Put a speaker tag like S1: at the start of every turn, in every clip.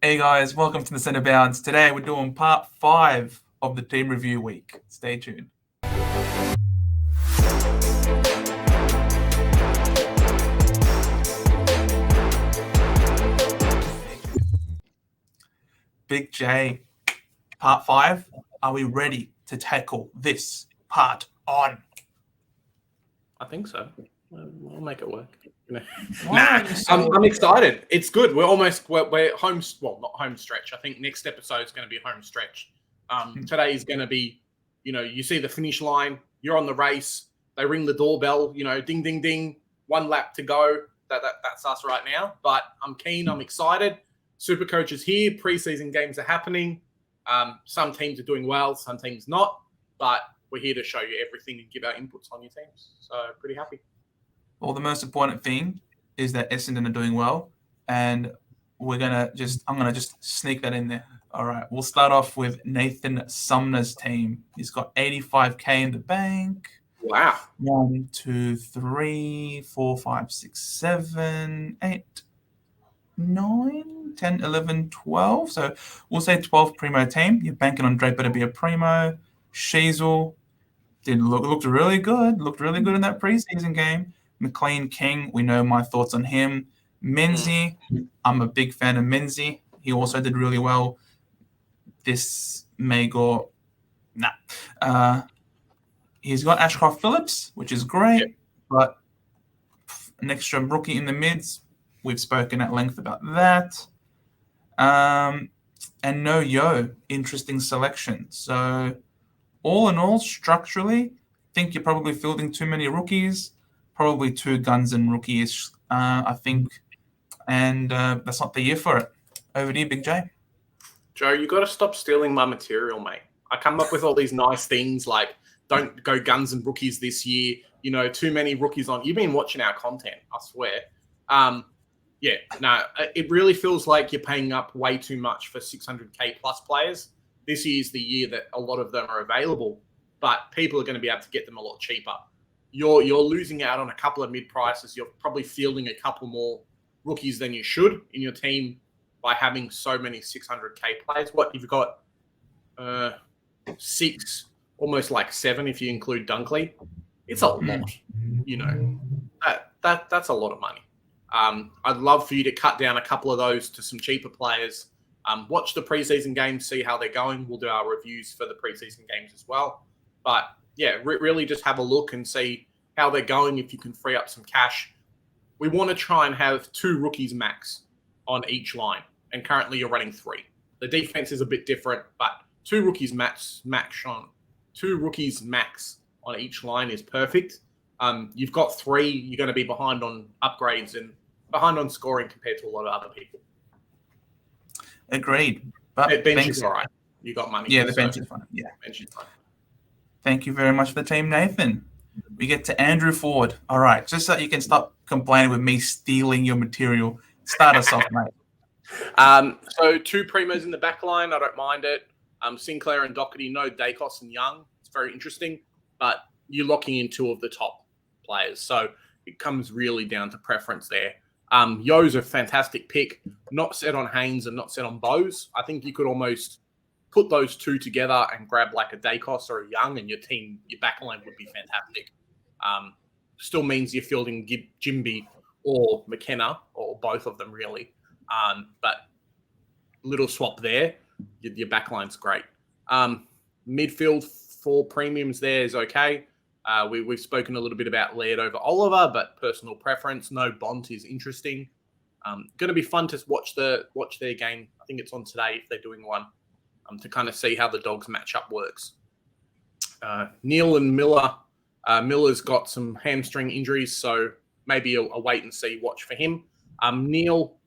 S1: Hey guys, welcome to the Centre Bounds. Today we're doing part 5 of the team review week. Stay tuned. Big J, part 5. Are we ready to tackle this part on?
S2: I think so. We'll make it work.
S1: Wow,
S2: I'm excited. It's good. We're home. Well, not home stretch. I think next episode is going to be home stretch. Today is going to be, you see the finish line. You're on the race. They ring the doorbell. Ding, ding, ding. 1 lap to go. That's us right now. But I'm keen. I'm excited. Supercoach is here. Preseason games are happening. Some teams are doing well. Some teams not. But we're here to show you everything and give our inputs on your teams. So pretty happy.
S1: Well, the most important thing is that Essendon are doing well, and I'm gonna just sneak that in there. All right, we'll start off with Nathan Sumner's team. He's got 85k in the bank.
S2: Wow.
S1: 1, 2, 3, 4, 5, 6, 7, 8, 9, 10, 11, 12. So we'll say 12 primo team. You're banking on Draper to be a primo. Sheasel looked really good. Looked really good in that preseason game. McLean King, we know my thoughts on him. Menzie, I'm a big fan of Menzie. He also did really well. This may go... he's got Ashcroft Phillips, which is great, but an extra rookie in the mids. We've spoken at length about that. And no Yo, interesting selection. So all in all, structurally, think you're probably fielding too many rookies, probably 2 guns and rookies, I think. And that's not the year for it. Over to you, Big J.
S2: Joe, you got to stop stealing my material, mate. I come up with all these nice things like don't go guns and rookies this year. Too many rookies on. You've been watching our content, I swear. It really feels like you're paying up way too much for 600k plus players. This year's the year that a lot of them are available, but people are going to be able to get them a lot cheaper. You're losing out on a couple of mid prices. You're probably fielding a couple more rookies than you should in your team by having so many 600k players. What you've got 6, almost like 7 if you include Dunkley. It's a lot. That's a lot of money. I'd love for you to cut down a couple of those to some cheaper players. Watch the preseason games, see how they're going. We'll do our reviews for the preseason games as well. But yeah, really just have a look and see how they're going if you can free up some cash. We want to try and have 2 rookies max on each line. And currently you're running 3. The defense is a bit different, but 2 rookies max on 2 rookies max on each line is perfect. You've got 3, you're going to be behind on upgrades and behind on scoring compared to a lot of other people.
S1: Agreed.
S2: But bench is all right. You got money.
S1: Yeah, the bench is fine. Yeah.
S2: Bench is fine.
S1: Thank you very much for the team, Nathan. We get to Andrew Ford. All right, just so you can stop complaining with me stealing your material. Start us off, mate.
S2: So 2 primos in the back line. I don't mind it. Sinclair and Doherty, no Dacos and Young. It's very interesting, but you're locking in 2 of the top players. So it comes really down to preference there. Yo's a fantastic pick. Not set on Haynes and not set on Bose. I think you could almost put those 2 together and grab like a Dacos or a Young, and your backline would be fantastic. Still means you're fielding Jimby or McKenna, or both of them really. But little swap there, your backline's great. Midfield 4 premiums there is okay. We've spoken a little bit about Laird over Oliver, but personal preference. No Bont is interesting. Going to be fun to watch their game. I think it's on today if they're doing one, to kind of see how the Dogs matchup works. Neil and Miller. Miller's got some hamstring injuries, so maybe a wait and see watch for him. Neil,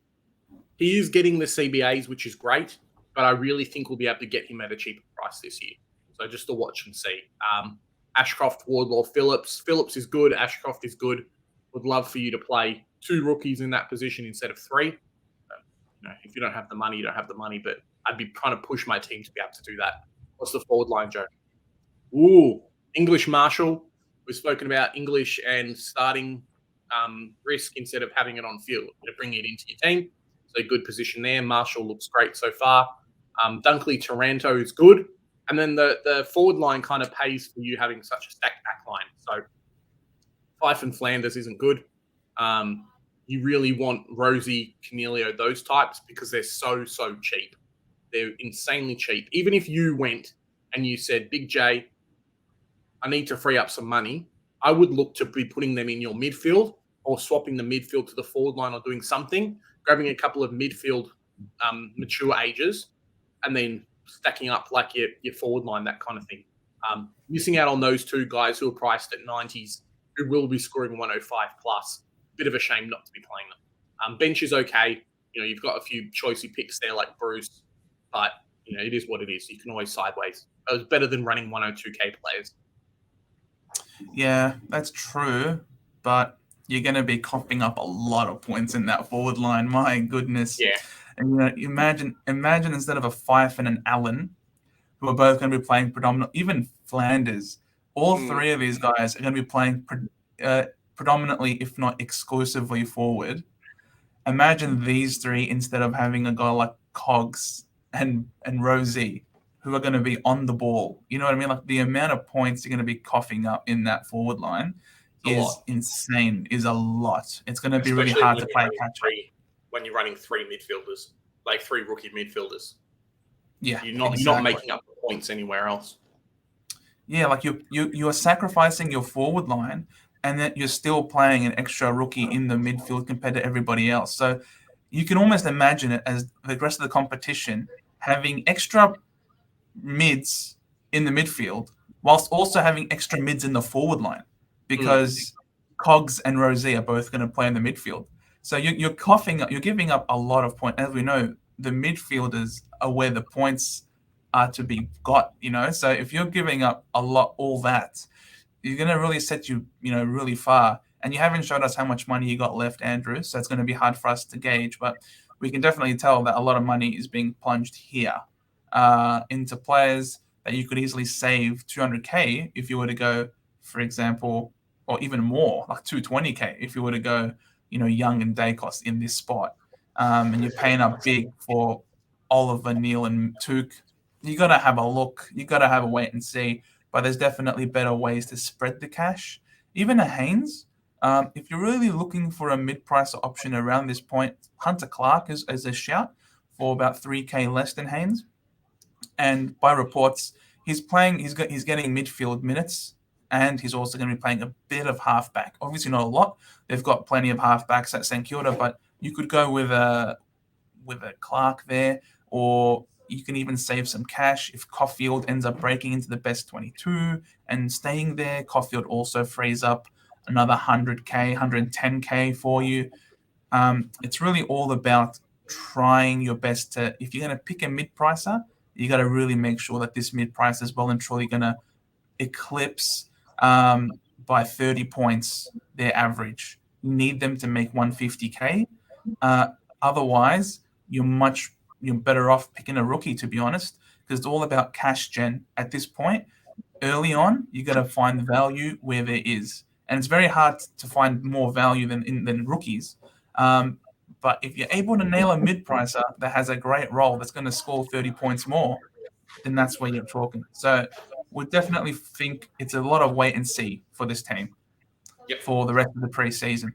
S2: he is getting the CBAs, which is great, but I really think we'll be able to get him at a cheaper price this year. So just to watch and see. Ashcroft, Wardlaw, Phillips. Phillips is good. Ashcroft is good. Would love for you to play 2 rookies in that position instead of 3. If you don't have the money, you don't have the money, but I'd be trying to push my team to be able to do that. What's the forward line, Joe? English Marshall. We've spoken about English and starting risk instead of having it on field to bring it into your team. So good position there. Marshall looks great so far. Dunkley Taranto is good. And then the forward line kind of pays for you having such a stacked back line. So Fife and Flanders isn't good. You really want Rosie, Cornelio, those types, because they're so cheap. They're insanely cheap. Even if you went and you said, Big J, I need to free up some money, I would look to be putting them in your midfield or swapping the midfield to the forward line or doing something, grabbing a couple of midfield mature ages, and then stacking up like your forward line, that kind of thing. Missing out on those two guys who are priced at 90s, who will be scoring 105 plus. Bit of a shame not to be playing them. Bench is okay. You've got a few choicey picks there like Bruce, but it is what it is. You can always sideways. It was better than running 102k players.
S1: Yeah, that's true, but you're going to be coughing up a lot of points in that forward line. My goodness.
S2: Yeah.
S1: And imagine instead of a Fife and an Allen, who are both going to be playing predominantly, even Flanders, all three of these guys are going to be playing predominantly, if not exclusively, forward. Imagine these three instead of having a guy like Cogs and Rosie, who are going to be on the ball. You know what I mean? Like the amount of points you're going to be coughing up in that forward line is insane, is a lot. It's going to be really hard to play catch-up.
S2: When you're running three midfielders, like three rookie midfielders.
S1: Yeah,
S2: you're not making up points anywhere else.
S1: Yeah, like you're sacrificing your forward line, and then you're still playing an extra rookie in the midfield compared to everybody else. So you can almost imagine it as the rest of the competition having extra mids in the midfield, whilst also having extra mids in the forward line, because Cogs and Rosie are both going to play in the midfield. So you're giving up a lot of points. As we know, the midfielders are where the points are to be got. So if you're giving up all that, you're going to really set you really far. And you haven't showed us how much money you got left, Andrew. So it's going to be hard for us to gauge, but we can definitely tell that a lot of money is being plunged here into players that you could easily save 200k if you were to go, for example, or even more, like 220k if you were to go, Young and Dacos in this spot. And you're paying up big for Oliver, Neil, and Took. You got to have a look. You got to have a wait and see. But there's definitely better ways to spread the cash. Even a Haynes, if you're really looking for a mid-price option around this point, Hunter Clark is a shout for about 3k less than Haynes. And by reports, he's getting midfield minutes, and he's also going to be playing a bit of halfback. Obviously not a lot. They've got plenty of halfbacks at St Kilda, but you could go with a Clark there, or you can even save some cash if Caulfield ends up breaking into the best 22 and staying there. Caulfield also frees up another 100k, 110k for you. It's really all about trying your best to, if you're going to pick a mid-pricer, you got to really make sure that this mid-price is well and truly going to eclipse by 30 points their average. You need them to make 150k. Otherwise, you're better off picking a rookie, to be honest, because it's all about cash gen at this point. Early on, you got to find value where there is, and it's very hard to find more value than rookies. But if you're able to nail a mid-pricer that has a great role that's going to score 30 points more, then that's where you're talking. So we definitely think it's a lot of wait and see for this team for the rest of the preseason.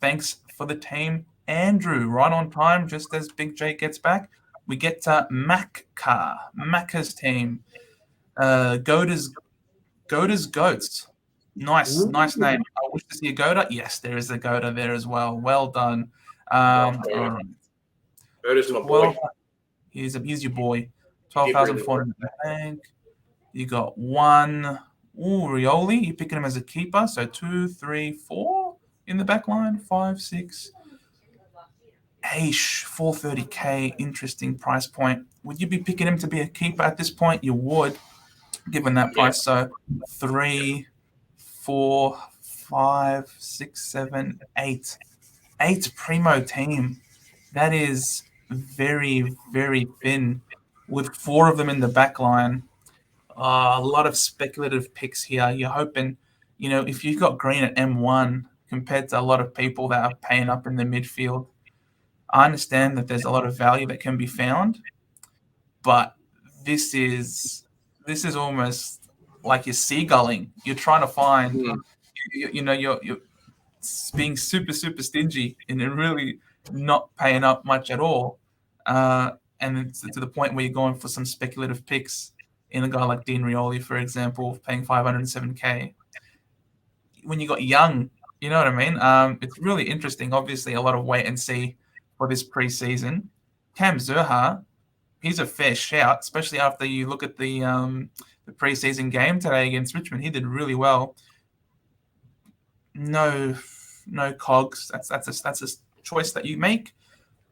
S1: Thanks for the team, Andrew. Right on time, just as Big J gets back. We get to Macca's team. Goda's Goats. Nice name. I wish to see a Goda. Yes, there is a Goda there as well. Well done. All right.
S2: Goda's my boy.
S1: Here's your boy. 12,400 in the bank. You got one. Ooh, Rioli. You're picking him as a keeper. So 2, 3, 4 in the back line. 5, 6. Aish, 430k. Interesting price point. Would you be picking him to be a keeper at this point? You would, given that price. So 3, 4, 5, 6, 7, 8. 8 primo team. That is very, very thin, with 4 of them in the back line. A lot of speculative picks here. You're hoping, if you've got Green at M1 compared to a lot of people that are paying up in the midfield, I understand that there's a lot of value that can be found, but this is almost like you're seagulling. You're trying to find, you're being super stingy and then really not paying up much at all. And it's to the point where you're going for some speculative picks in a guy like Dean Rioli, for example, paying 507k. When you got Young, you know what I mean? It's really interesting. Obviously, a lot of wait and see for this preseason. Cam Zurha, he's a fair shout, especially after you look at the preseason game today against Richmond. He did really well. No cogs. That's a choice that you make,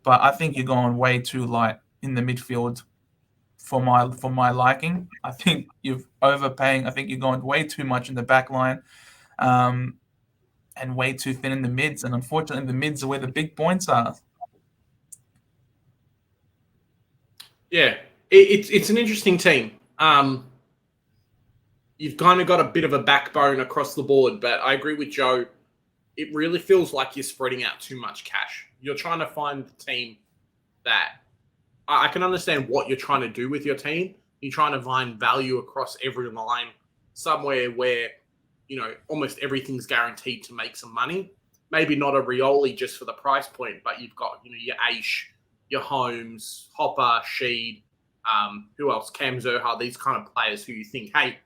S1: but I think you're going way too light in the midfield for my liking. I think you're overpaying. I think you're going way too much in the back line. And way too thin in the mids. And unfortunately, the mids are where the big points are.
S2: Yeah, it's an interesting team. You've kind of got a bit of a backbone across the board, but I agree with Joe. It really feels like you're spreading out too much cash. You're trying to find the team that I can understand what you're trying to do with your team. You're trying to find value across every line, somewhere where almost everything's guaranteed to make some money. Maybe not a Rioli just for the price point, but you've got, your Aish, your Holmes, Hopper, Sheed, who else? Cam Zurha, these kind of players who you think, hey,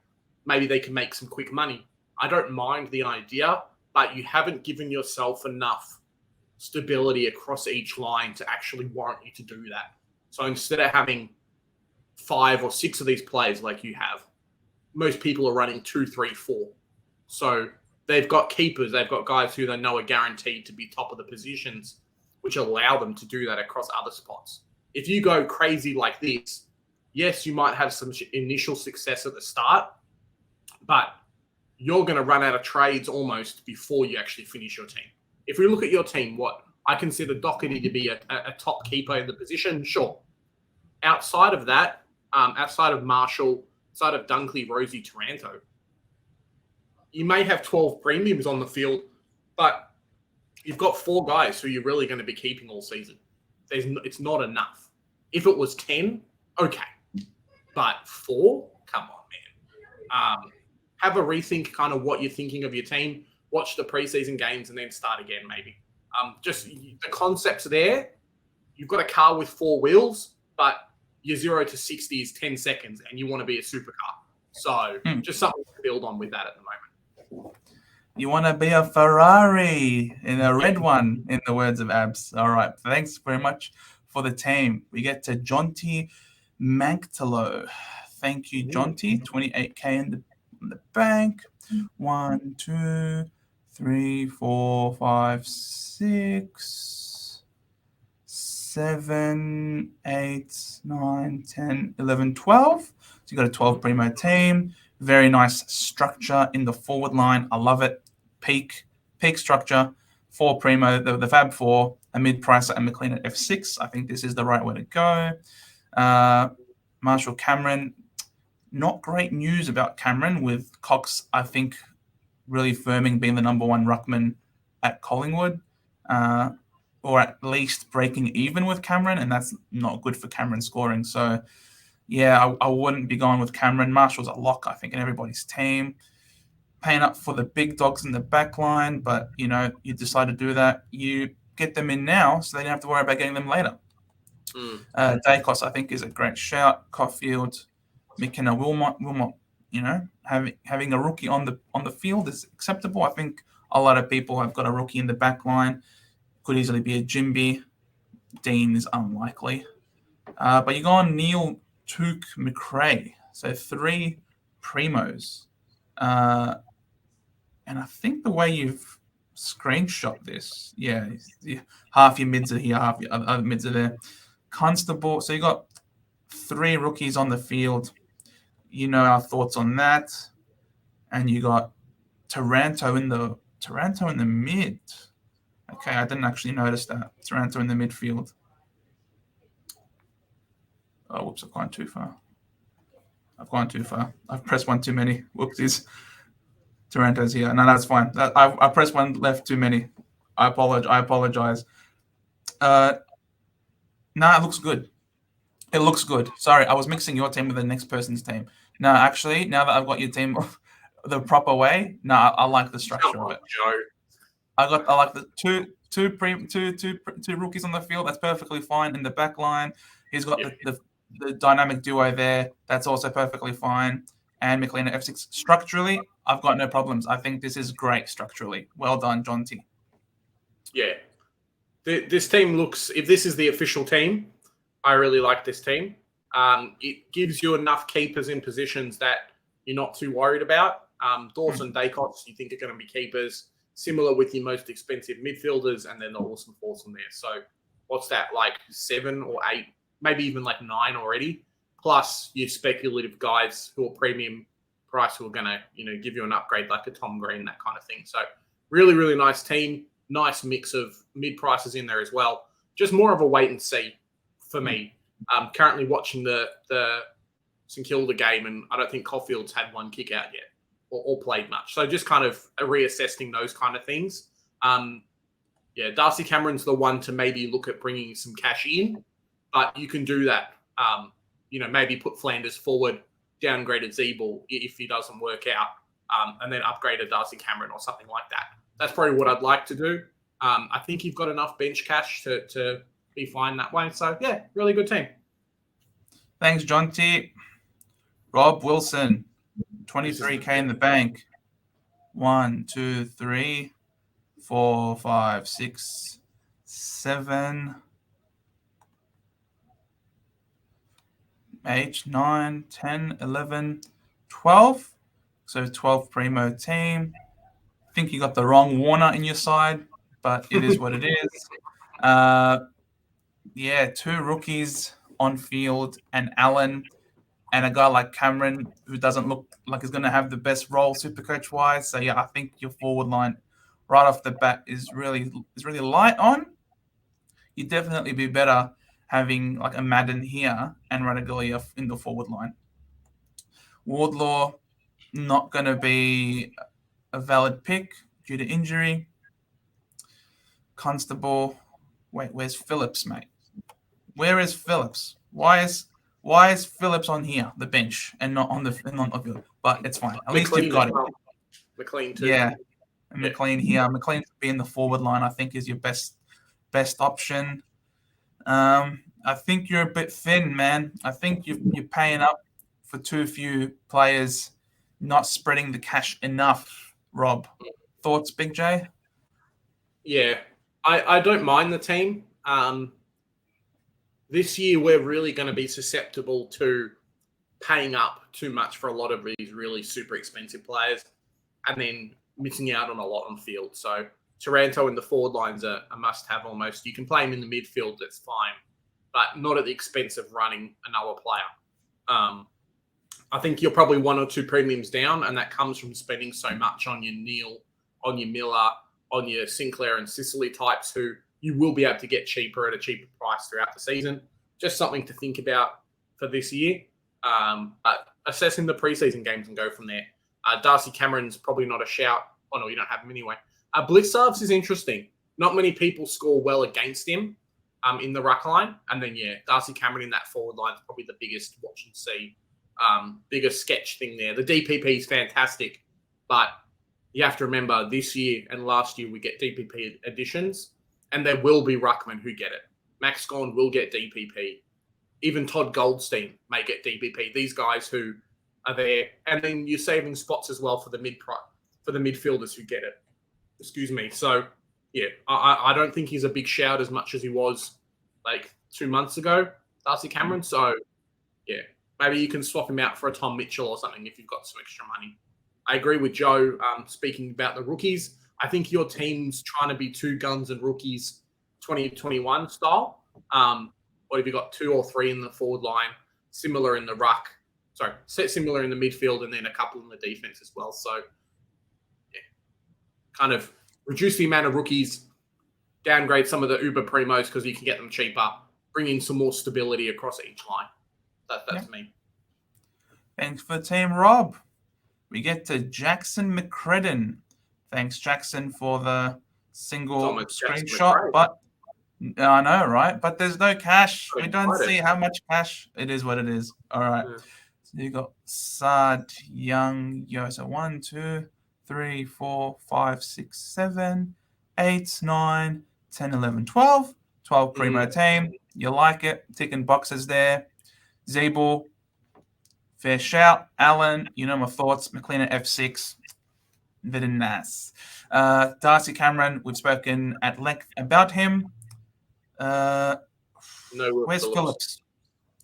S2: maybe they can make some quick money. I don't mind the idea, but you haven't given yourself enough stability across each line to actually warrant you to do that. So instead of having 5 or 6 of these players like you have, most people are running 2, 3, 4. So they've got keepers, they've got guys who they know are guaranteed to be top of the positions, which allow them to do that across other spots. If you go crazy like this, yes, you might have some initial success at the start, but you're going to run out of trades almost before you actually finish your team. If we look at your team, what I consider Doherty to be a top keeper in the position, sure. Outside of that, outside of Marshall, outside of Dunkley, Rosie, Taranto, you may have 12 premiums on the field, but you've got 4 guys who you're really going to be keeping all season. It's not enough. If it was 10, okay. But 4? Come on, man. Have a rethink kind of what you're thinking of your team. Watch the preseason games and then start again, maybe. Just the concepts there. You've got a car with 4 wheels, but your 0 to 60 is 10 seconds and you want to be a supercar. So just something to build on with that at the moment.
S1: You want to be a Ferrari in a red one, in the words of Abs. All right. Thanks very much for the team. We get to Jonty Manktalo. Thank you, Jonty. 28K in the bank. 1, 2, 3, 4, 5, 6, 7, 8, 9, 10, 11, 12. So you got a 12 primo team. Very nice structure in the forward line. I love it. Peak structure. 4 primo, the Fab 4, a mid-pricer and McLean at F6. I think this is the right way to go. Marshall Cameron. Not great news about Cameron, with Cox, I think, really firming being the number 1 ruckman at Collingwood, or at least breaking even with Cameron, and that's not good for Cameron scoring. So, yeah, I wouldn't be going with Cameron. Marshall's a lock, I think, in everybody's team. Paying up for the big dogs in the back line, but, you decide to do that. You get them in now, so they don't have to worry about getting them later. Dacos, I think, is a great shout. Caulfield, McKenna, Wilmot, having a rookie on the field is acceptable. I think a lot of people have got a rookie in the back line. Could easily be a Jimby. Dean is unlikely. But you go on Neil, Took, McRae. So 3 primos. And I think the way you've screenshot this, half your mids are here, half your other mids are there. Constable, so you got 3 rookies on the field. Our thoughts on that. And you got Taranto in the mid. Okay, I didn't actually notice that. Taranto in the midfield. Oh, whoops, I've gone too far. I've pressed one too many. Whoopsies. Taranto's here. No, that's fine. I pressed one left too many. I apologize. Nah, it looks good. It looks good. Sorry, I was mixing your team with the next person's team. No, actually, now that I've got your team the proper way, no, I like the structure of it.
S2: Joe.
S1: I like the two rookies on the field. That's perfectly fine. In the back line, he's got the dynamic duo there. That's also perfectly fine. And McLean at F6. Structurally, I've got no problems. I think this is great structurally. Well done, John T.
S2: Yeah. This team looks, if this is the official team, I really like this team. It gives you enough keepers in positions that you're not too worried about. Dawson, Dacos, you think are going to be keepers. Similar with your most expensive midfielders, and then the awesome foursome there. So what's that, like 7 or 8, maybe even like 9 already? Plus your speculative guys who are premium price who are going to, give you an upgrade like a Tom Green, that kind of thing. So really, really nice team. Nice mix of mid prices in there as well. Just more of a wait and see for me. I'm currently watching the St Kilda game, and I don't think Caulfield's had one kick out yet or played much. So just kind of reassessing those kind of things. Darcy Cameron's the one to maybe look at bringing some cash in, but you can do that. Maybe put Flanders forward, downgraded Zeeble if he doesn't work out, and then upgrade a Darcy Cameron or something like that. That's probably what I'd like to do. I think you've got enough bench cash to be fine that way. So, yeah, really good team.
S1: Thanks, John T. Rob Wilson, 23K in the bank. 1, 2, 3, 4, 5, 6, 7, 8, 9, 10, 11, 12. So 12 primo team. I think you got the wrong Warner in your side, but it is what it is. 2 rookies on field, and Allen, and a guy like Cameron who doesn't look like he's going to have the best role Supercoach wise. So I think your forward line right off the bat is really light on. You'd definitely be better having like a Madden here and Radaglia in the forward line. Wardlaw, not going to be a valid pick due to injury. Constable, wait, where's Phillips, mate? Where is Phillips? Why is Phillips on here, the bench, and not on the field? But it's fine. At least you've got him.
S2: McLean too.
S1: Yeah, and McLean here. McLean to be in the forward line, I think, is your best option. I think you're a bit thin, man. I think you're paying up for too few players, not spreading the cash enough. Rob, thoughts, Big J?
S2: Yeah, I don't mind the team. This year, we're really going to be susceptible to paying up too much for a lot of these really super expensive players and then missing out on a lot on field. So Taranto in the forward line's a must-have almost. You can play him in the midfield, that's fine, but not at the expense of running another player. I think you're probably 1 or 2 premiums down, and that comes from spending so much on your Neal, on your Miller, on your Sinclair and Sicily types who you will be able to get cheaper at a cheaper price throughout the season. Just something to think about for this year. But assessing the preseason games and go from there. Darcy Cameron's probably not a shout. Oh, no, you don't have him anyway. Blicavs is interesting. Not many people score well against him in the ruck line. And then, Darcy Cameron in that forward line is probably the biggest watch and see, biggest sketch thing there. The DPP is fantastic, but you have to remember this year and last year we get DPP additions, and there will be ruckmen who get it. Max Gawn will get DPP. Even Todd Goldstein may get DPP. These guys who are there, and then you're saving spots as well for the midfielders who get it. Excuse me. So I don't think he's a big shout as much as he was like 2 months ago, Darcy Cameron. So maybe you can swap him out for a Tom Mitchell or something if you've got some extra money. I agree with Joe. Speaking about the rookies, I think your team's trying to be 2 guns and rookies 2021 style. What have you got, 2 or 3 in the forward line, similar in the ruck, similar in the midfield, and then a couple in the defense as well. So, kind of reduce the amount of rookies, downgrade some of the Uber Primos because you can get them cheaper, bring in some more stability across each line. That's me.
S1: Thanks for the team, Rob. We get to Jackson McCredden. Thanks, Jackson, for the single screenshot. But I know, right? But there's no cash.
S2: I'm
S1: We don't
S2: excited.
S1: see how much cash. It is what it is. All right.
S2: Yeah.
S1: So you got Sad, Young, Yo. So 1, 2, 3, 4, 5, 6, 7, 8, 9, 10, 11, 12. 12 primo team. You like it. Ticking boxes there. Zabel, fair shout. Allen, you know my thoughts. McLean at F6. Very nice. Darcy Cameron, we've spoken at length about him.
S2: No Will
S1: Where's
S2: Phillips.
S1: Phillips?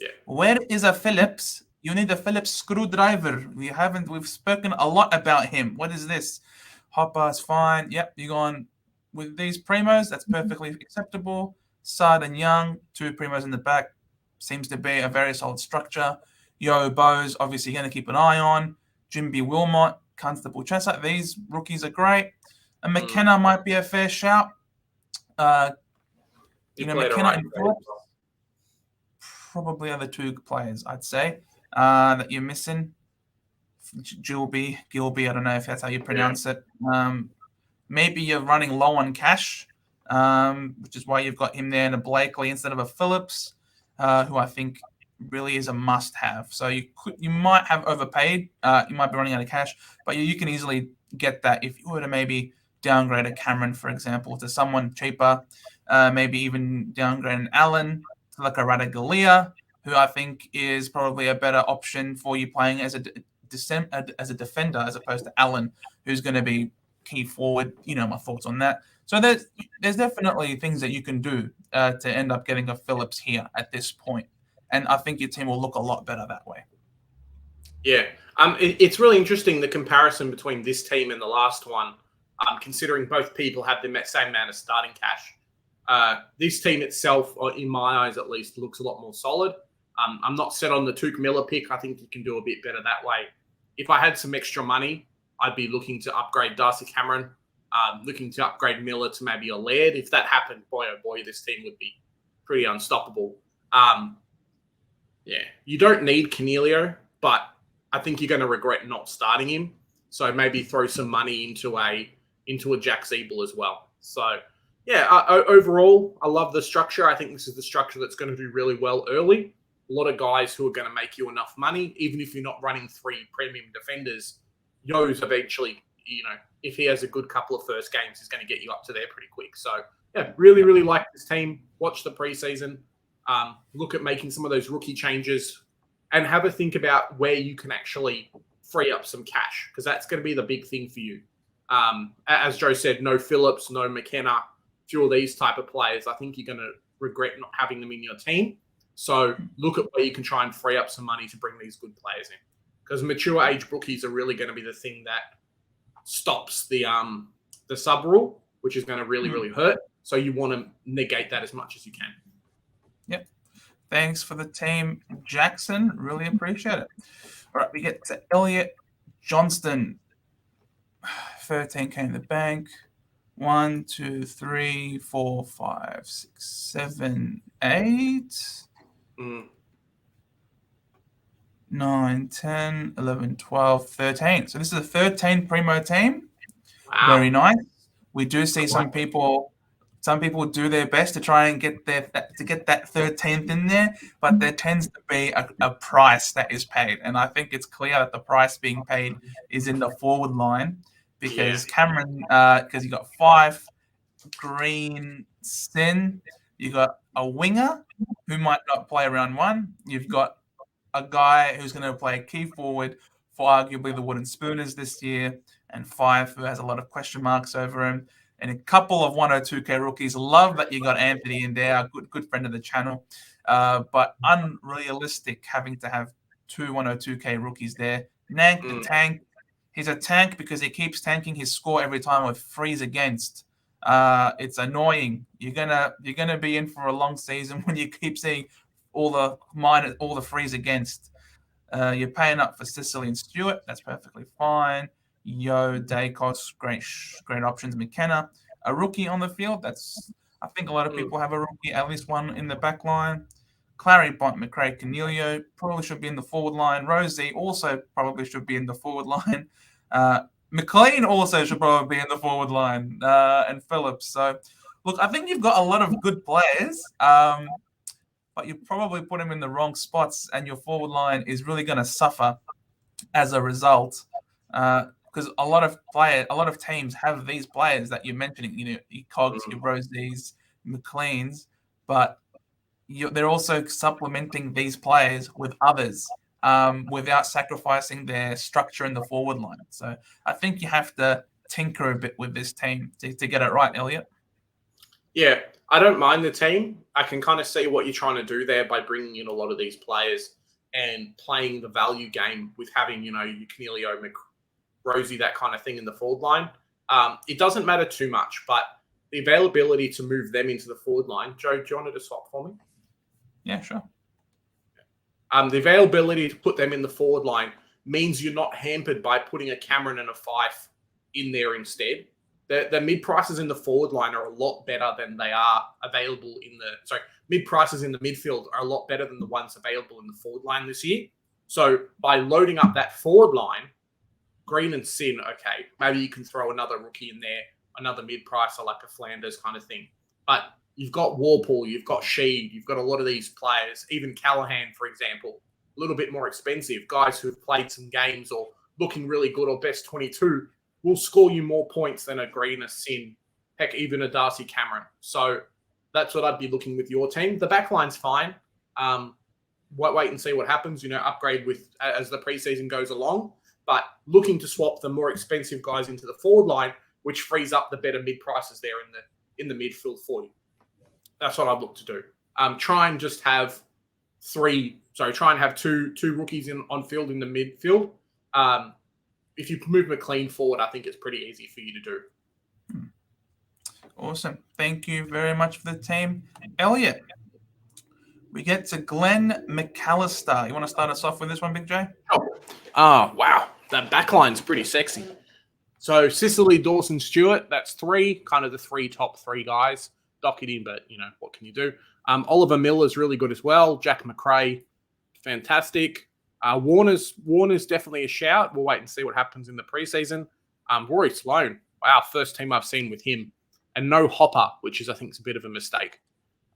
S2: Yeah.
S1: Where is a Phillips? You need a Phillips screwdriver. We've spoken a lot about him. What is this? Hopper's fine. Yep, you're going with these primos. That's perfectly acceptable. Sard and Young, 2 primos in the back. Seems to be a very solid structure. Yo Bose, obviously going to keep an eye on. Jimby Wilmot, Constable Chestnut. These rookies are great. And McKenna might be a fair shout. McKenna and Phillips probably are the 2 players, I'd say, that you're missing. Gilby, I don't know if that's how you pronounce it. Maybe you're running low on cash, which is why you've got him there in a Blakely instead of a Phillips, who I think really is a must-have. So you might have overpaid. You might be running out of cash, but you can easily get that if you were to maybe downgrade a Cameron, for example, to someone cheaper. Maybe even downgrade an Allen to like a Radaglia, who I think is probably a better option for you playing as a defender as opposed to Allen, who's going to be key forward. You know my thoughts on that. So there's definitely things that you can do to end up getting a Phillips here at this point. And I think your team will look a lot better that way.
S2: Yeah. It's really interesting, the comparison between this team and the last one, considering both people have the same amount of starting cash. This team itself, or in my eyes at least, looks a lot more solid. I'm not set on the Tuke Miller pick. I think you can do a bit better that way. If I had some extra money, I'd be looking to upgrade Darcy Cameron, looking to upgrade Miller to maybe a Laird. If that happened, boy, oh boy, this team would be pretty unstoppable. You don't need Cornelio, but I think you're going to regret not starting him. So maybe throw some money into a Jack Siebel as well. So overall, I love the structure. I think this is the structure that's going to do really well early. A lot of guys who are going to make you enough money, even if you're not running 3 premium defenders. Yo's eventually, if he has a good couple of first games, he's going to get you up to there pretty quick. So, really, really like this team. Watch the preseason. Look at making some of those rookie changes and have a think about where you can actually free up some cash, because that's going to be the big thing for you. As Joe said, no Phillips, no McKenna, a few of these type of players. I think you're going to regret not having them in your team. So look at where you can try and free up some money to bring these good players in, because mature age rookies are really going to be the thing that stops the sub rule, which is going to really, really hurt. So you want to negate that as much as you can.
S1: Yep. Thanks for the team, Jackson. Really appreciate it. All right, we get to Elliot Johnston. 13K in the bank. 1, 2, 3, 4, 5, 6, 7, 8. 9, 10, 11, 12, 13. So this is a 13 primo team. Wow. Very nice. We do see some people do their best to try and get that 13th in there, but there tends to be a price that is paid. And I think it's clear that the price being paid is in the forward line, because Cameron, because you got 5 green sin, you got a winger who might not play round 1. You've got a guy who's going to play key forward for arguably the Wooden Spooners this year, and 5 who has a lot of question marks over him, and a couple of 102K rookies. Love that you got Anthony in there, a good friend of the channel, but unrealistic having to have 2 102K rookies there. Nank the tank. He's a tank because he keeps tanking his score every time with freeze against. It's annoying. You're gonna be in for a long season when you keep seeing all the freeze against. You're paying up for Sicily and Stewart. That's perfectly fine. Yo, Dacos, great options. McKenna, a rookie on the field. I think a lot of people have a rookie, at least one in the back line. Clary, Bont, McRae, Cornelio probably should be in the forward line. Rosie also probably should be in the forward line. McLean also should probably be in the forward line. And Phillips. So Look, I think you've got a lot of good players, but you probably put them in the wrong spots, and your forward line is really going to suffer as a result. Because a lot of teams have these players that you're mentioning, your Cogs, your Rosies, McLeans, but they're also supplementing these players with others without sacrificing their structure in the forward line. So I think you have to tinker a bit with this team to get it right, Elliot.
S2: Yeah, I don't mind the team. I can kind of see what you're trying to do there by bringing in a lot of these players and playing the value game with having, your Cornelio, Rosie, that kind of thing in the forward line. It doesn't matter too much, but the availability to move them into the forward line. Joe, do you want to swap for me?
S1: Yeah, sure.
S2: The availability to put them in the forward line means you're not hampered by putting a Cameron and a Fife in there instead. The mid prices in the forward line are a lot better than they are available mid prices in the midfield are a lot better than the ones available in the forward line this year. So by loading up that forward line, Green and Sin, okay, maybe you can throw another rookie in there, another mid pricer like a Flanders kind of thing. But you've got Warpool, you've got Sheed, you've got a lot of these players, even Callahan, for example, a little bit more expensive. Guys who have played some games or looking really good or best 22 will score you more points than a Green, a Sin, heck, even a Darcy Cameron. So that's what I'd be looking with your team. The backline's fine. Wait and see what happens, upgrade with as the preseason goes along. But looking to swap the more expensive guys into the forward line, which frees up the better mid prices there in the midfield for you. That's what I'd look to do. Try and just have two rookies on field in the midfield. If you move McLean forward, I think it's pretty easy for you to do.
S1: Awesome. Thank you very much for the team. Elliot, we get to Glenn McAllister. You want to start us off with this one, Big J?
S2: Oh, wow. That backline's pretty sexy. So Sicily, Dawson, Stewart, that's three, kind of the top three guys. Doherty, but, what can you do? Oliver Miller's really good as well. Jack McRae, fantastic. Warner's definitely a shout. We'll wait and see what happens in the preseason. Rory Sloane, wow, first team I've seen with him. And no Hopper, which is, I think, is a bit of a mistake.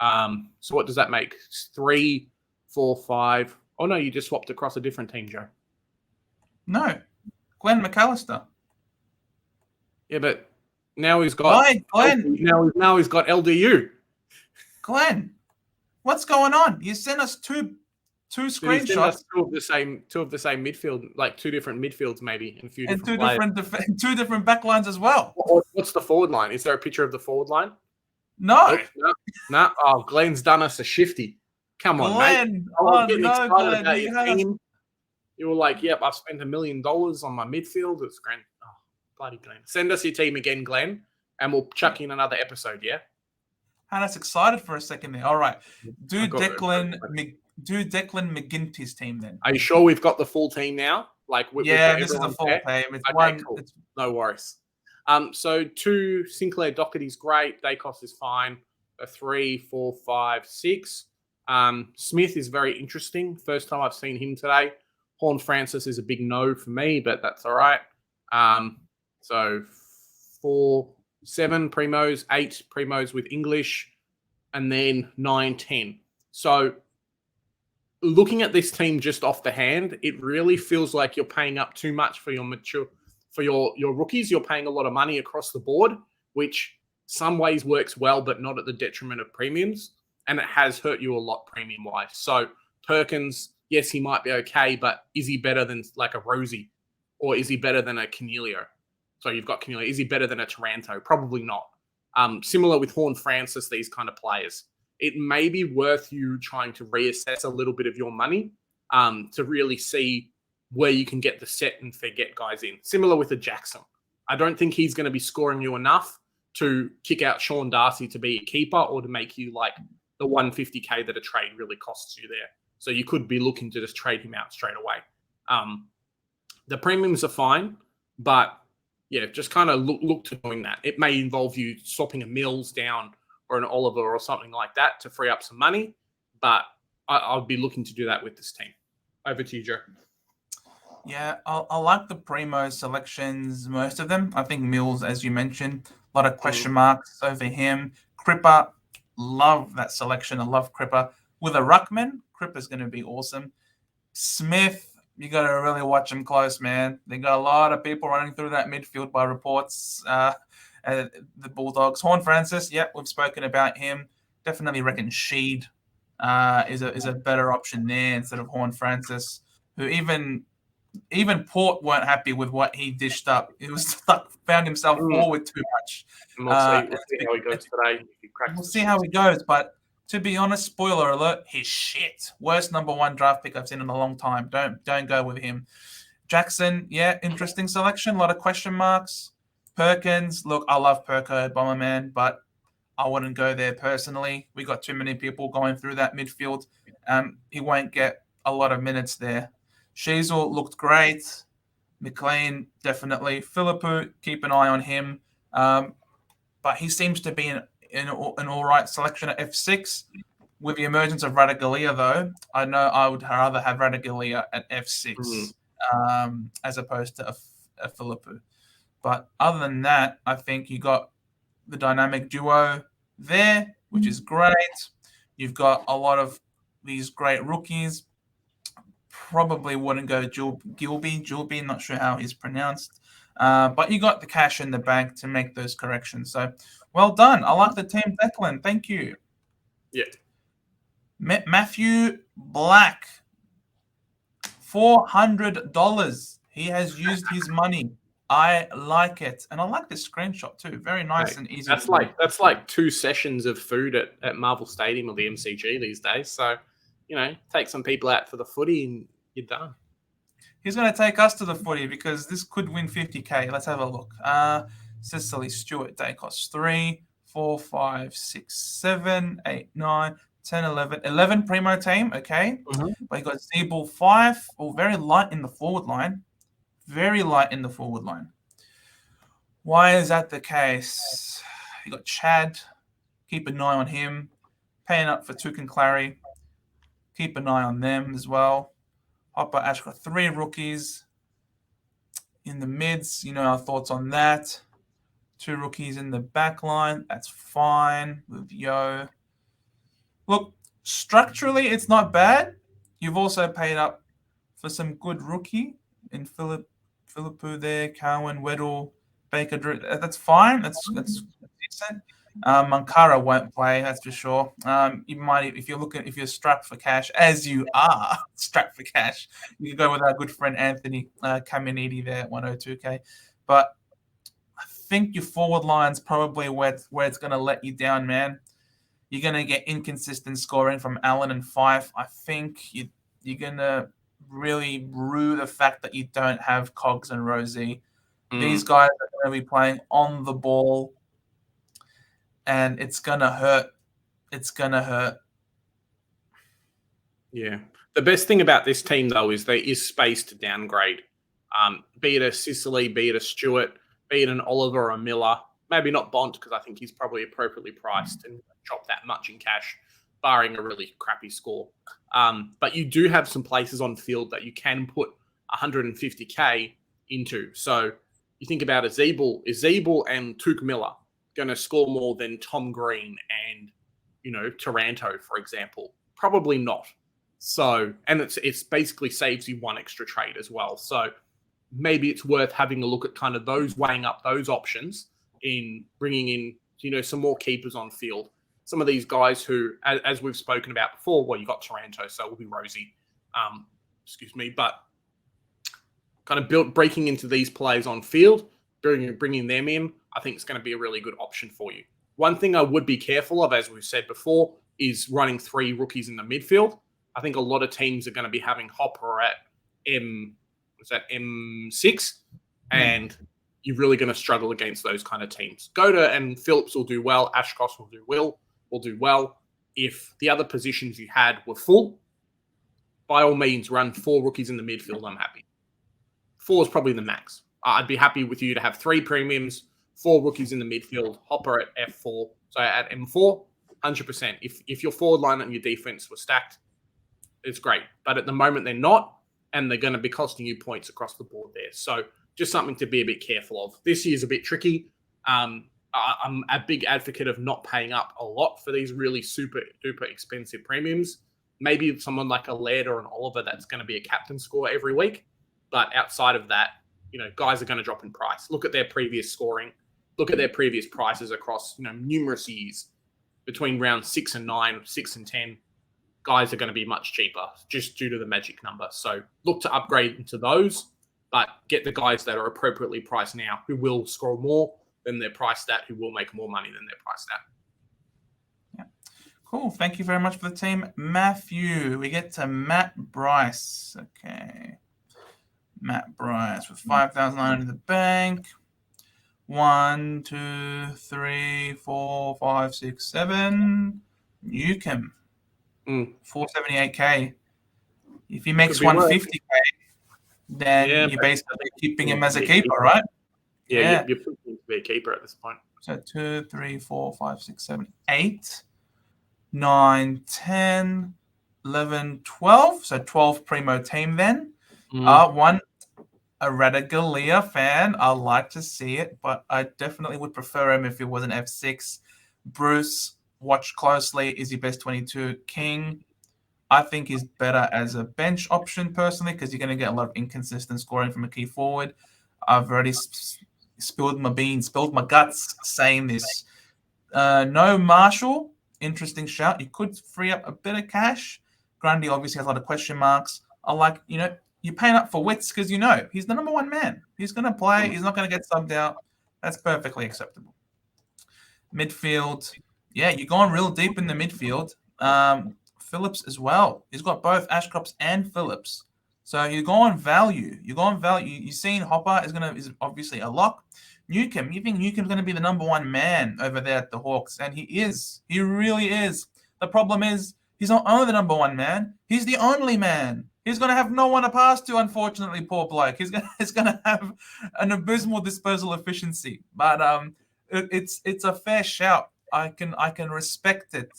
S2: So what does that make? 3, 4, 5. Oh, no, you just swapped across a different team, Joe.
S1: No, Glenn McAllister.
S2: Yeah, but now he's got
S1: Glenn.
S2: Now he's got LDU.
S1: Glenn, what's going on? You sent us two screenshots.
S2: Two of the same midfield, like two different midfields, maybe, and
S1: two different backlines as well.
S2: What's the forward line? Is there a picture of the forward line?
S1: No.
S2: No. Oh, Glenn's done us a shifty. Come on,
S1: Glenn.
S2: mate.
S1: Glenn.
S2: You were like, yep, I've spent $1 million on my midfield. It's grand. Oh, bloody Glenn. Send us your team again, Glenn, and we'll chuck in another episode, yeah?
S1: Hannah's excited for a second there. All right. Do Declan McGinty's team then.
S2: Are you sure we've got the full team now?
S1: This is the full team. It's okay,
S2: cool. No worries. So 2, Sinclair Doherty's great. Dacos is fine. A 3, 4, 5, 6. Smith is very interesting. First time I've seen him today. Horn Francis is a big no for me, but that's all right. So 4, 7 Primos, 8 Primos with English, and then 9, 10. So looking at this team just off the hand, it really feels like you're paying up too much for your rookies. You're paying a lot of money across the board, which some ways works well, but not at the detriment of premiums. And it has hurt you a lot premium-wise. So Perkins, yes, he might be okay, but is he better than like a Rosie? Or is he better than a Cornelio? So you've got Cornelio. Is he better than a Taranto? Probably not. Similar with Horn Francis, these kind of players. It may be worth you trying to reassess a little bit of your money to really see where you can get the set and forget guys in. Similar with a Jackson. I don't think he's going to be scoring you enough to kick out Sean Darcy to be a keeper or to make you like the 150K that a trade really costs you there. So you could be looking to just trade him out straight away. The premiums are fine, but yeah, just kind of look to doing that. It may involve you swapping a Mills down or an Oliver or something like that to free up some money, but I'll be looking to do that with this team. Over to you, Joe.
S1: Yeah, I like the Primo selections, most of them. I think Mills, as you mentioned, a lot of question marks over him. Cripper, love that selection. I love Cripper. With a ruckman, Cripper's going to be awesome. Smith, you got to really watch him close, man. They got a lot of people running through that midfield by reports. The Bulldogs. Horn Francis, yep, we've spoken about him. Definitely reckon Sheed is a better option there instead of Horn Francis, who even Port weren't happy with what he dished up. He was found himself forward too much.
S2: And we'll see how he goes today.
S1: We'll see how he goes, but to be honest, spoiler alert, he's shit. Worst number 1 draft pick I've seen in a long time. Don't go with him. Jackson, yeah, interesting selection. A lot of question marks. Perkins, look, I love Perko, Bomberman, but I wouldn't go there personally. We got too many people going through that midfield. He won't get a lot of minutes there. Sheasel looked great. McLean, definitely. Philippou, keep an eye on him. But he seems to be an all right selection at F6. With the emergence of Radaglia, though, I know I would rather have Radaglia at F6 as opposed to a Philippou. But other than that, I think you got the dynamic duo there, which is great. You've got a lot of these great rookies. Probably wouldn't go Gilby, not sure how he's pronounced. But you got the cash in the bank to make those corrections. So well done. I like the team, Declan. Thank you.
S2: Yeah.
S1: Matthew Black, $400. He has used his money. I like it, and I like this screenshot too. Very nice and easy.
S2: That's like 2 sessions of food at Marvel Stadium or the MCG these days. So, take some people out for the footy and you're done.
S1: He's going to take us to the footy because this could win 50K. Let's have a look. Cicely Stewart, Dacos 3, 4, 5, 6, 7, 8, 9, 10, 11. 11 primo team, okay. But you got Zeeble 5, very light in the forward line. Very light in the forward line. Why is that the case? You got Chad. Keep an eye on him. Paying up for Took and Clary. Keep an eye on them as well. Hopper Ash got 3 rookies. In the mids, our thoughts on that. 2 rookies in the back line. That's fine with Yo. Look, structurally, it's not bad. You've also paid up for some good rookie in Philippou there, Cowan, Weddle, Baker, Drew. That's fine. That's decent. Mankara won't play, that's for sure. You might, if you're strapped for cash, as you are strapped for cash, you can go with our good friend Anthony Caminiti there at 102K. But I think your forward line's probably where it's going to let you down, man. You're going to get inconsistent scoring from Allen and Fife. I think you're going to really rue the fact that you don't have Cogs and Rosie. These guys are going to be playing on the ball, and it's going to hurt. It's going to hurt.
S2: Yeah. The best thing about this team, though, is there is space to downgrade. Be it a Sicily, be it a Stewart, be it an Oliver or a Miller. Maybe not Bont, because I think he's probably appropriately priced and drop that much in cash, barring a really crappy score. But you do have some places on field that you can put 150K into. So you think about is Zeeble and Took Miller going to score more than Tom Green and, Taranto, for example? Probably not. So, and it's basically saves you 1 extra trade as well. So maybe it's worth having a look at kind of weighing up those options in bringing in, some more keepers on field. Some of these guys who, as we've spoken about before, well, you got Taranto, so it will be Rosie. But kind of breaking into these players on field, bringing them in, I think it's going to be a really good option for you. One thing I would be careful of, as we've said before, is running 3 rookies in the midfield. I think a lot of teams are going to be having Hopper at M6, and you're really going to struggle against those kind of teams. And Phillips will do well. Ashcroft will do well. If the other positions you had were full, by all means, run 4 rookies in the midfield. I'm happy. 4 is probably the max. I'd be happy with you to have 3 premiums, 4 rookies in the midfield, Hopper at F4, so at M4, 100%. If your forward line and your defense were stacked, it's great. But at the moment, they're not, and they're going to be costing you points across the board there. So just something to be a bit careful of. This year's a bit tricky. I'm a big advocate of not paying up a lot for these really super duper expensive premiums. Maybe someone like a Laird or an Oliver that's going to be a captain score every week. But outside of that, guys are going to drop in price. Look at their previous scoring. Look at their previous prices across, numerous years between round 6 and 9, 6 and 10. Guys are going to be much cheaper just due to the magic number. So look to upgrade into those, but get the guys that are appropriately priced now who will score more than they're priced at, who will make more money than they're priced at.
S1: Cool. Thank you very much for the team. Matthew, we get to Matt Bryce. Okay. Matt Bryce with 5,900 in the bank. 1, 2, 3, 4, 5, 6, 7. Newcomb. 478k. If he makes 150k, then you're basically keeping him as a keeper, right?
S2: Yeah. You're putting him to be a keeper at this point.
S1: So 2, 3, 4, 5, 6, 7, 8, 9, 10, 11, 12. So 12 primo team then. One, a Radaglia fan. I like to see it, but I definitely would prefer him if he was an F6. Bruce, watch closely. Is he best 22? King, I think he's better as a bench option personally because you're going to get a lot of inconsistent scoring from a key forward. I've already spilled my guts saying this. No Marshall, interesting shout. You could free up a bit of cash. Grundy obviously has a lot of question marks. I like, you're paying up for Wits because he's the number one man. He's going to play. He's not going to get subbed out. That's perfectly acceptable. Midfield, yeah, you're going real deep in the midfield. Phillips as well. He's got both Ashcroft's and Phillips. So you're going value. You're seeing Hopper is obviously a lock. Newcomb, you think Newcomb's going to be the number one man over there at the Hawks, and he is. He really is. The problem is he's not only the number one man. He's the only man. He's going to have no one to pass to, unfortunately, poor bloke. He's going to have an abysmal disposal efficiency. But it's a fair shout. I can respect it.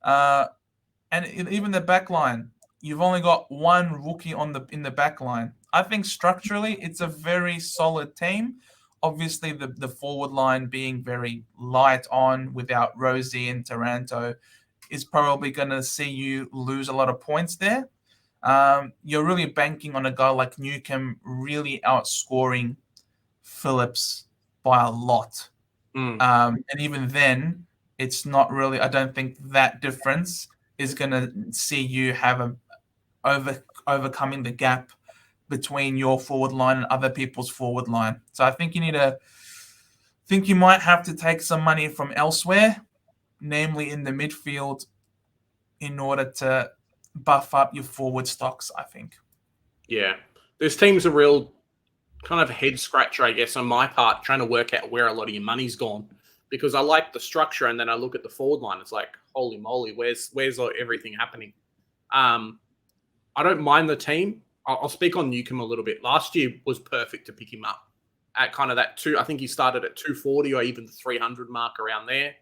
S1: And even the back line, you've only got one rookie in the back line. I think structurally, it's a very solid team. Obviously, the forward line being very light on without Rosie and Taranto is probably going to see you lose a lot of points there. You're really banking on a guy like Newcomb really outscoring Phillips by a lot. And even then, it's not really, I don't think that difference is going to see you have overcoming the gap between your forward line and other people's forward line. So I think you might have to take some money from elsewhere, namely in the midfield, in order to buff up your forward stocks, I think.
S2: Yeah. This team's a real kind of head scratcher, I guess, on my part, trying to work out where a lot of your money's gone. Because I like the structure, and then I look at the forward line. It's like, holy moly, where's everything happening? I don't mind the team. I'll speak on Newcomb a little bit. Last year was perfect to pick him up at kind of that I think he started at 240 or even the 300 mark around there.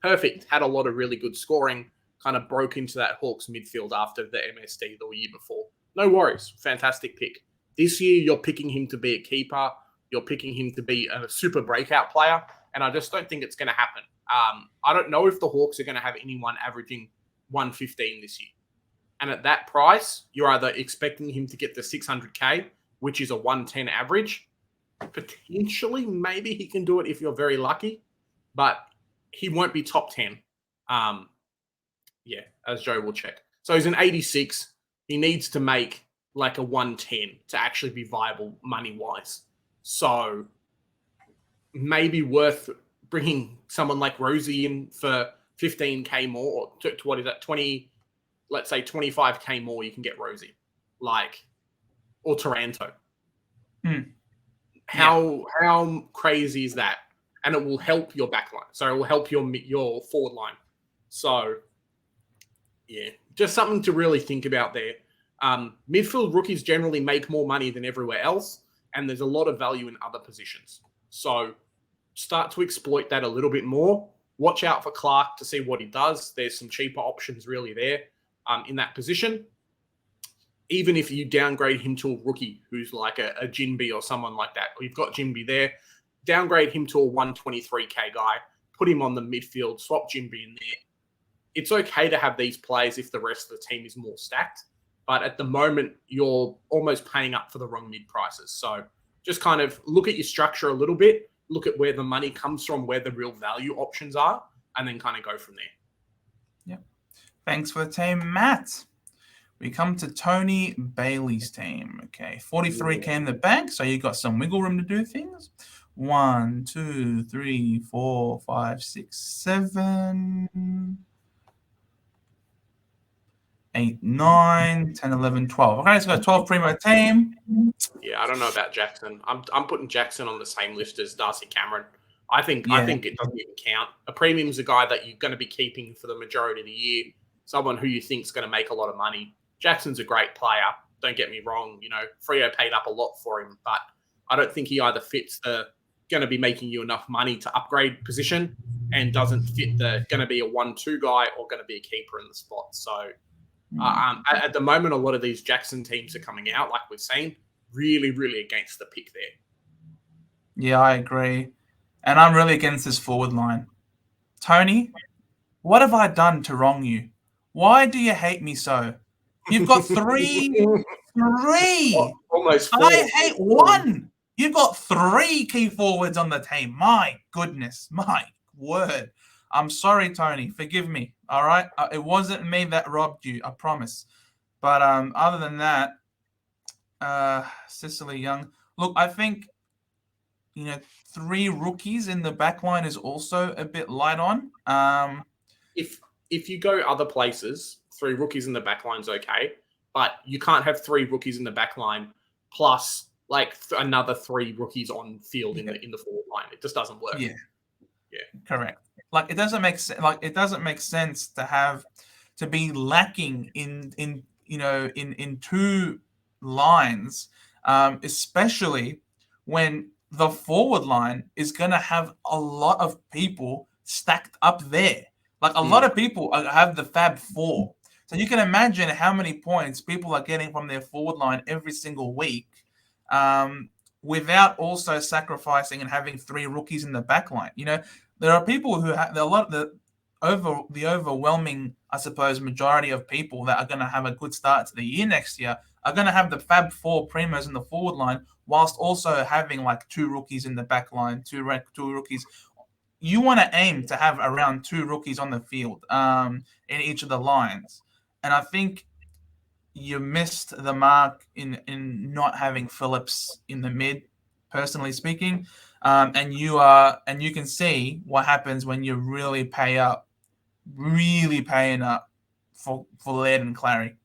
S2: Perfect. Had a lot of really good scoring. Kind of broke into that Hawks midfield after the MSD the year before. No worries. Fantastic pick. This year, you're picking him to be a keeper. You're picking him to be a super breakout player. And I just don't think it's going to happen. I don't know if the Hawks are going to have anyone averaging 115 this year. And at that price, you're either expecting him to get the 600K, which is a 110 average. Potentially, maybe he can do it if you're very lucky. But he won't be top 10. Yeah, as Joe will check. So he's an 86. He needs to make like a 110 to actually be viable money-wise. So maybe worth bringing someone like Rosie in for 15K more, or to what is that, 20, let's say 25K more, you can get Rosie, or Taranto. How crazy is that? And it will help your back line. So it will help your forward line. So, yeah, just something to really think about there. Midfield rookies generally make more money than everywhere else, and there's a lot of value in other positions. So start to exploit that a little bit more. Watch out for Clark to see what he does. There's some cheaper options really there in that position. Even if you downgrade him to a rookie who's like a Jinby or someone like that, or you've got Jinby there, downgrade him to a 123k guy, put him on the midfield, swap Jimby in there. It's okay to have these players if the rest of the team is more stacked. But at the moment, you're almost paying up for the wrong mid prices. So just kind of look at your structure a little bit, look at where the money comes from, where the real value options are, and then kind of go from there.
S1: Yeah. Thanks for the team, Matt. We come to Tony Bailey's team. Okay, 43k in the bank, so you got some wiggle room to do things. 1, 2, 3, 4, 5, 6, 7, 8, 9, 10, 11, 12. Okay, so got 12 primo team.
S2: Yeah, I don't know about Jackson. I'm putting Jackson on the same list as Darcy Cameron. I think it doesn't even count. A premium's a guy that you're going to be keeping for the majority of the year. Someone who you think's going to make a lot of money. Jackson's a great player. Don't get me wrong. Freo paid up a lot for him, but I don't think he either fits the going to be making you enough money to upgrade position and doesn't fit the going to be a 1-2 guy or going to be a keeper in the spot. So at the moment, a lot of these Jackson teams are coming out, like we've seen, really, really against the pick there.
S1: Yeah, I agree. And I'm really against this forward line. Tony, what have I done to wrong you? Why do you hate me so? You've got three.
S2: Almost 4.
S1: I hate one. You've got 3 key forwards on the team. My goodness. My word. I'm sorry, Tony. Forgive me. All right. It wasn't me that robbed you. I promise. But other than that, Cicely Young. Look, I think 3 rookies in the back line is also a bit light on.
S2: If you go other places, 3 rookies in the back line's okay, but you can't have 3 rookies in the back line plus another 3 rookies on field in the forward line. It just doesn't work.
S1: Yeah, correct. Like it doesn't make sense. Like it doesn't make sense to be lacking in 2 lines, especially when the forward line is going to have a lot of people stacked up there. Like a lot of people have the Fab 4. So you can imagine how many points people are getting from their forward line every single week without also sacrificing and having 3 rookies in the back line. There are people who have the overwhelming, I suppose, majority of people that are going to have a good start to the year next year are going to have the Fab 4 primos in the forward line whilst also having 2 rookies in the back line, 2 rookies. You want to aim to have around 2 rookies on the field in each of the lines. And I think you missed the mark in not having Phillips in the mid, personally speaking. And you can see what happens when you really paying up for Laird and Clary.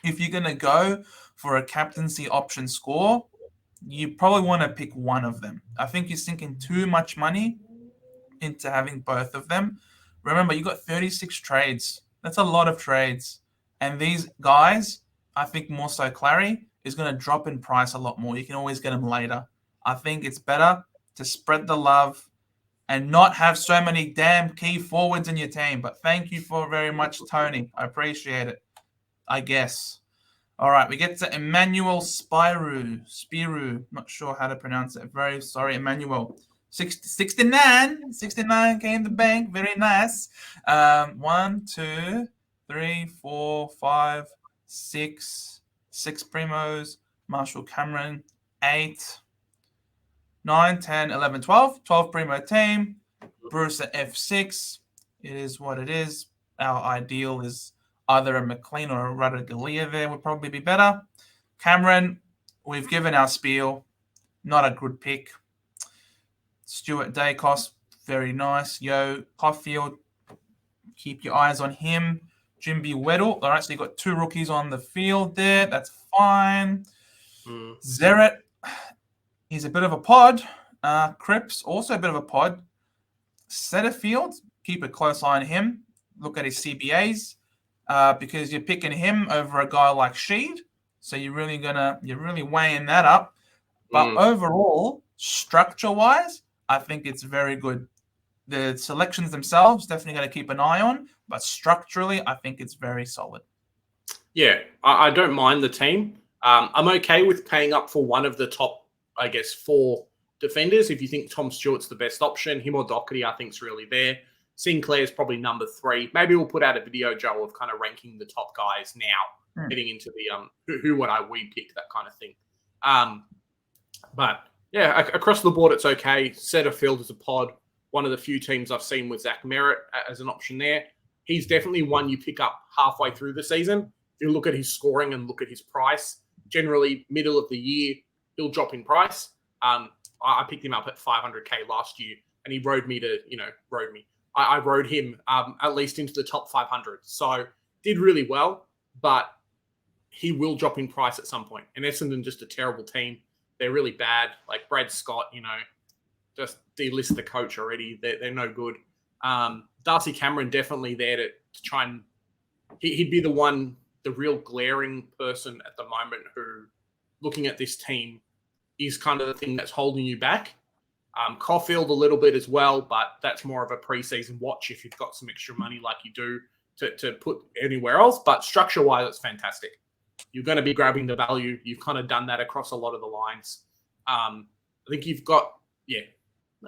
S1: If you're going to go for a captaincy option score, you probably want to pick one of them. I think you're sinking too much money into having both of them. Remember, you got 36 trades. That's a lot of trades. And these guys, I think more so Clary, is going to drop in price a lot more. You can always get them later. I think it's better to spread the love and not have so many damn key forwards in your team. But thank you for very much, Tony. I appreciate it, I guess. All right, we get to Emmanuel Spiru. Not sure how to pronounce it. Very sorry, Emmanuel. 69 came the bank. Very nice. 1, 2, 3, 4, 5, 6 primos. Marshall Cameron, 8, 9, 10, 11, 12. 12 primo team. Bruce at F6. It is what it is. Our ideal is either a McLean or a Radaglia there would probably be better. Cameron, we've given our spiel. Not a good pick. Stuart Dacos, very nice. Yo, Caulfield, keep your eyes on him. Jimby Weddle. All right, so you've got 2 rookies on the field there. That's fine. Zeret, he's a bit of a pod. Cripps, also a bit of a pod. Setterfield, keep a close eye on him. Look at his CBAs because you're picking him over a guy like Sheed. So you're really weighing that up. But overall, structure-wise, I think it's very good. The selections themselves, definitely going to keep an eye on. But structurally, I think it's very solid.
S2: Yeah, I don't mind the team. I'm okay with paying up for one of the top, I guess, 4 defenders. If you think Tom Stewart's the best option, him or Doherty, I think is really there. Sinclair's probably number 3. Maybe we'll put out a video, Joe, of kind of ranking the top guys now, heading into the who would we pick, that kind of thing. But yeah, across the board, it's okay. Setterfield is a pod. One of the few teams I've seen with Zach Merritt as an option there. He's definitely one you pick up halfway through the season. If you look at his scoring and look at his price, generally middle of the year, he'll drop in price. I picked him up at 500K last year, and he rode me to, I rode him at least into the top 500. So did really well, but he will drop in price at some point. And Essendon just a terrible team. They're really bad. Like Brad Scott, just delist the coach already. They're no good. Darcy Cameron definitely there to try and he'd be the real glaring person at the moment who, looking at this team, is kind of the thing that's holding you back. Caulfield a little bit as well, but that's more of a preseason watch if you've got some extra money like you do to put anywhere else. But structure-wise, it's fantastic. You're going to be grabbing the value. You've kind of done that across a lot of the lines. I think you've got,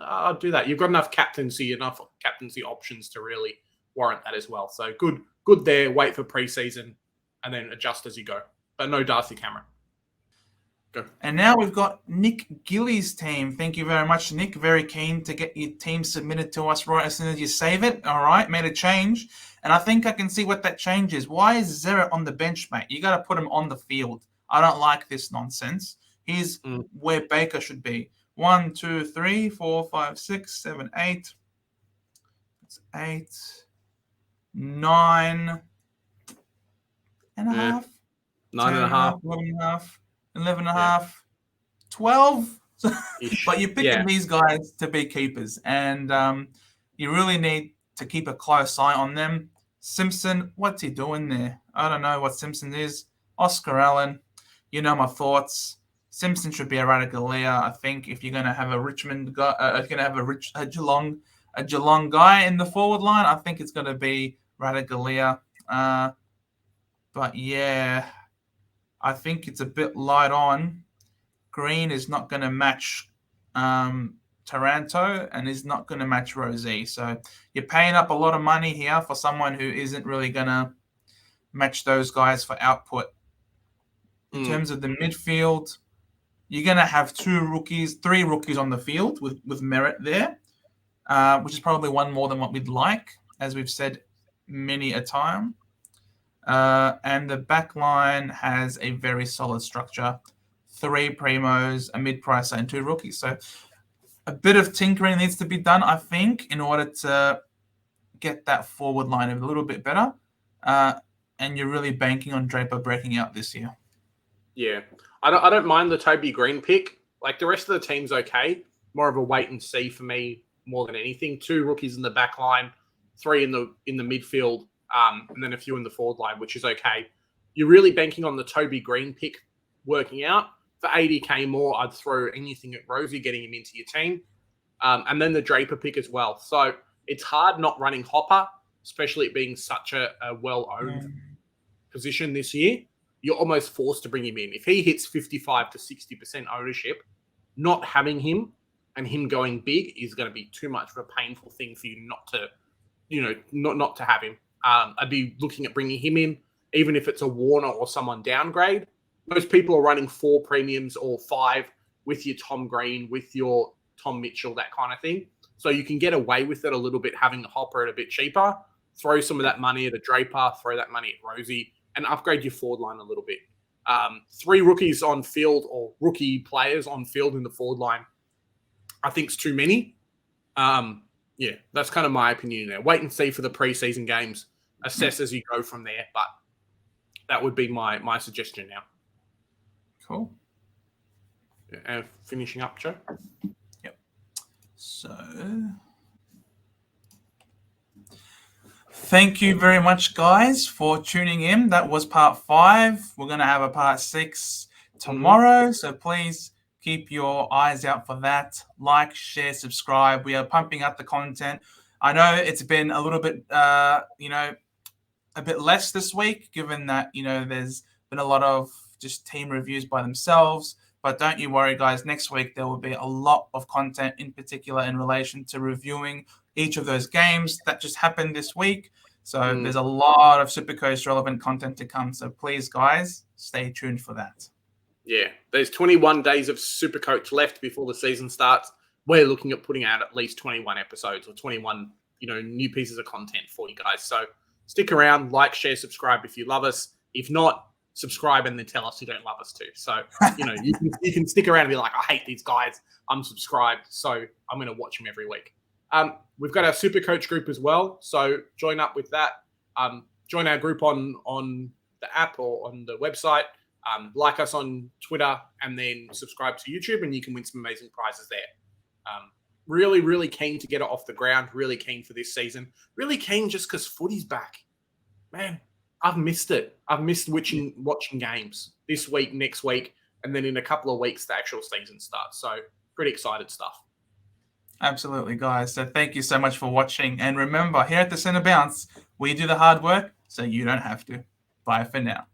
S2: I'll do that. You've got enough captaincy options to really warrant that as well. So good there. Wait for preseason and then adjust as you go. But no Darcy Cameron. Go.
S1: And now we've got Nick Gillies' team. Thank you very much, Nick. Very keen to get your team submitted to us right as soon as you save it. All right, made a change. And I think I can see what that change is. Why is Zerrett on the bench, mate? You got to put him on the field. I don't like this nonsense. Here's where Baker should be. 1, 2, 3, 4, 5, 6, 7, 8. That's 8, 9 and a half.
S2: 9 and a half.
S1: 11 and a half. 11 and a half. 12. But you're picking these guys to be keepers. And you really need to keep a close eye on them. Simpson, what's he doing there? I don't know what Simpson is. Oscar Allen, you know my thoughts. Simpson should be a Radaglia. I think if you're going to have a Richmond guy, if you're going to have a Geelong guy in the forward line, I think it's going to be Radaglia. But yeah, I think it's a bit light on. Green is not going to match Taranto and is not going to match Rosie. So you're paying up a lot of money here for someone who isn't really going to match those guys for output. In terms of the midfield, you're going to have 3 rookies on the field with Merritt there, which is probably one more than what we'd like, as we've said many a time. And the back line has a very solid structure. 3 primos, a mid-pricer, and 2 rookies. So a bit of tinkering needs to be done, I think, in order to get that forward line a little bit better. And you're really banking on Draper breaking out this year. Yeah.
S2: I don't mind the Toby Green pick. Like, the rest of the team's okay. More of a wait and see for me more than anything. 2 rookies in the back line, 3 in the midfield, and then a few in the forward line, which is okay. You're really banking on the Toby Green pick working out. For 80K more, I'd throw anything at Rosie, getting him into your team. And then the Draper pick as well. So it's hard not running Hopper, especially it being such a well-owned position this year. You're almost forced to bring him in. If he hits 55 to 60% ownership, not having him and him going big is going to be too much of a painful thing for you not to have him. I'd be looking at bringing him in, even if it's a Warner or someone downgrade. Most people are running 4 premiums or 5 with your Tom Green, with your Tom Mitchell, that kind of thing. So you can get away with it a little bit, having the Hopper at a bit cheaper. Throw some of that money at a Draper, throw that money at Rosie, and upgrade your forward line a little bit. 3 rookies on field or rookie players on field in the forward line, I think, is too many. That's kind of my opinion there. Wait and see for the preseason games. Assess as you go from there, but that would be my suggestion now.
S1: Cool.
S2: And finishing up, Joe?
S1: Yep. So, thank you very much, guys, for tuning in. That was part 5. We're going to have a part 6 tomorrow, so please keep your eyes out for that. Like, share, subscribe. We are pumping up the content. I know it's been a little bit, a bit less this week, given that, there's been a lot of just team reviews by themselves. But don't you worry, guys. Next week, there will be a lot of content, in particular in relation to reviewing each of those games that just happened this week. So there's a lot of Supercoach relevant content to come. So please, guys, stay tuned for that.
S2: Yeah, there's 21 days of Supercoach left before the season starts. We're looking at putting out at least 21 episodes or 21, new pieces of content for you guys. So stick around, like, share, subscribe if you love us. If not, subscribe and then tell us you don't love us too. So, you can stick around and be like, I hate these guys. I'm subscribed, so I'm going to watch them every week. We've got our Supercoach group as well. So join up with that. Join our group on the app or on the website. Like us on Twitter and then subscribe to YouTube and you can win some amazing prizes there. Really, really keen to get it off the ground. Really keen for this season. Really keen just because footy's back. Man, I've missed it. I've missed watching games this week, next week, and then in a couple of weeks, the actual season starts. So pretty excited stuff.
S1: Absolutely, guys. So thank you so much for watching. And remember, here at the Centre Bounce, we do the hard work so you don't have to. Bye for now.